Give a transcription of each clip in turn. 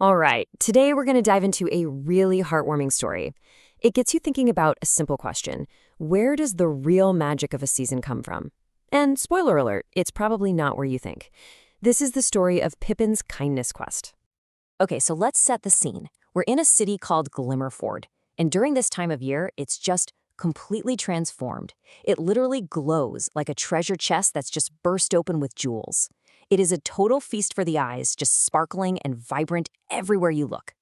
All right, today we're going to dive into a really heartwarming story. It gets you thinking about a simple question. Where does the real magic of a season come from? And spoiler alert, it's probably not where you think. This is the story of Pippin's kindness quest. Okay, so let's set the scene. We're in a city called Glimmerford, and during this time of year, it's just completely transformed. It literally glows like a treasure chest that's just burst open with jewels. It is a total feast for the eyes, just sparkling and vibrant everywhere you look.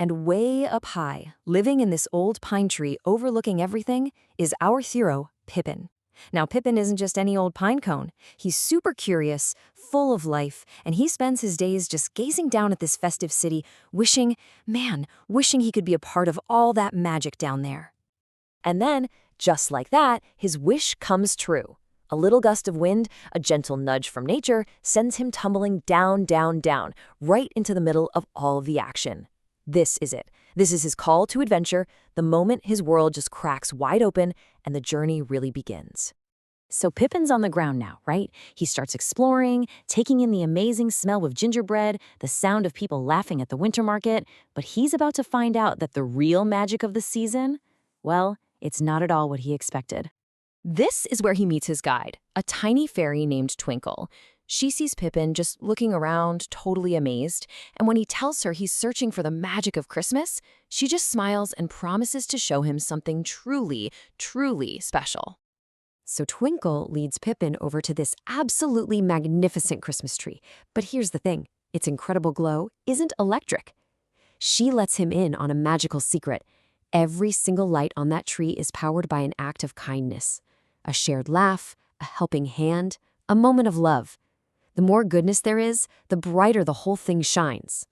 And way up high, living in this old pine tree overlooking everything, is our hero, Pippin. Now, Pippin isn't just any old pine cone. He's super curious, full of life, and he spends his days just gazing down at this festive city, wishing he could be a part of all that magic down there. And then, just like that, his wish comes true. A little gust of wind, a gentle nudge from nature, sends him tumbling down, down, down, right into the middle of all of the action. This is it. This is his call to adventure, the moment his world just cracks wide open and the journey really begins. So Pippin's on the ground now, right? He starts exploring, taking in the amazing smell of gingerbread, the sound of people laughing at the winter market, but he's about to find out that the real magic of the season, well, it's not at all what he expected. This is where he meets his guide, a tiny fairy named Twinkle. She sees Pippin just looking around, totally amazed, and when he tells her he's searching for the magic of Christmas, she just smiles and promises to show him something truly, truly special. So Twinkle leads Pippin over to this absolutely magnificent Christmas tree. But here's the thing, its incredible glow isn't electric. She lets him in on a magical secret. Every single light on that tree is powered by an act of kindness. A shared laugh, a helping hand, a moment of love. The more goodness there is, the brighter the whole thing shines.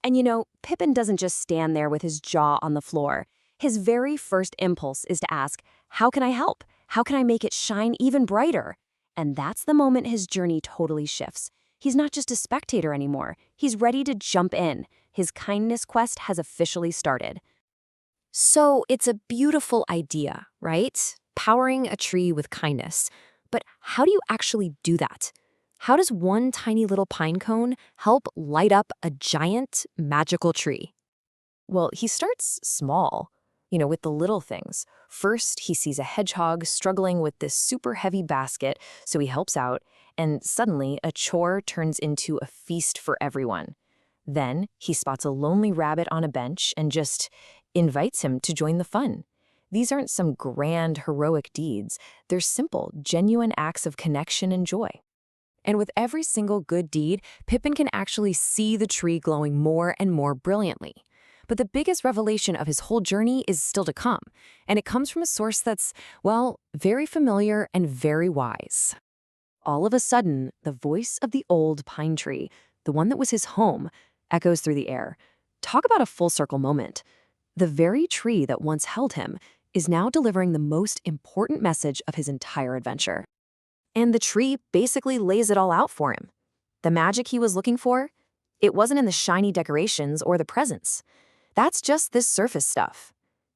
And Pippin doesn't just stand there with his jaw on the floor. His very first impulse is to ask, how can I help? How can I make it shine even brighter? And that's the moment his journey totally shifts. He's not just a spectator anymore. He's ready to jump in. His kindness quest has officially started. So it's a beautiful idea, right? Powering a tree with kindness. But how do you actually do that? How does one tiny little pine cone help light up a giant, magical tree? Well, he starts small, with the little things. First, he sees a hedgehog struggling with this super heavy basket, so he helps out, and suddenly a chore turns into a feast for everyone. Then he spots a lonely rabbit on a bench and just invites him to join the fun. These aren't some grand, heroic deeds. They're simple, genuine acts of connection and joy. And with every single good deed, Pippin can actually see the tree glowing more and more brilliantly. But the biggest revelation of his whole journey is still to come, and it comes from a source that's, very familiar and very wise. All of a sudden, the voice of the old pine tree, the one that was his home, echoes through the air. Talk about a full circle moment. The very tree that once held him is now delivering the most important message of his entire adventure. And the tree basically lays it all out for him. The magic he was looking for, it wasn't in the shiny decorations or the presents. That's just this surface stuff.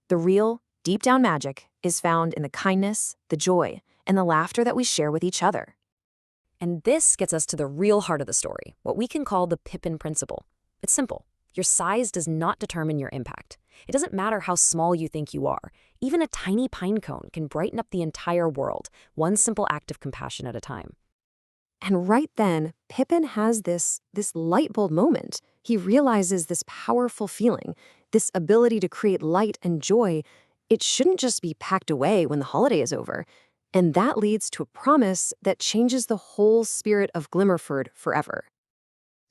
The real, deep-down magic is found in the kindness, the joy, and the laughter that we share with each other. And this gets us to the real heart of the story, what we can call the Pippin principle. It's simple. Your size does not determine your impact. It doesn't matter how small you think you are. Even a tiny pine cone can brighten up the entire world, one simple act of compassion at a time. And right then, Pippin has this light bulb moment. He realizes this powerful feeling, this ability to create light and joy. It shouldn't just be packed away when the holiday is over. And that leads to a promise that changes the whole spirit of Glimmerford forever.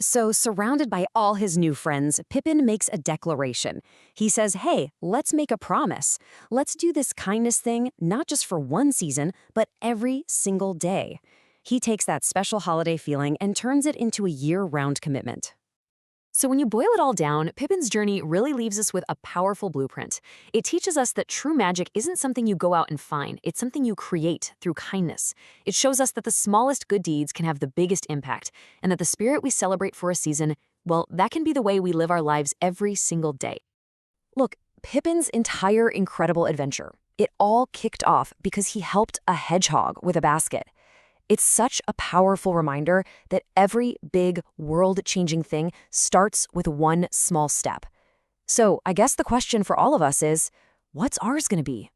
So, surrounded by all his new friends, Pippin makes a declaration. He says, hey, let's make a promise. Let's do this kindness thing not just for one season, but every single day. He takes that special holiday feeling and turns it into a year-round commitment. So when you boil it all down, Pippin's journey really leaves us with a powerful blueprint. It teaches us that true magic isn't something you go out and find, it's something you create through kindness. It shows us that the smallest good deeds can have the biggest impact, and that the spirit we celebrate for a season, that can be the way we live our lives every single day. Look, Pippin's entire incredible adventure, it all kicked off because he helped a hedgehog with a basket. It's such a powerful reminder that every big, world-changing thing starts with one small step. So I guess the question for all of us is, what's ours going to be?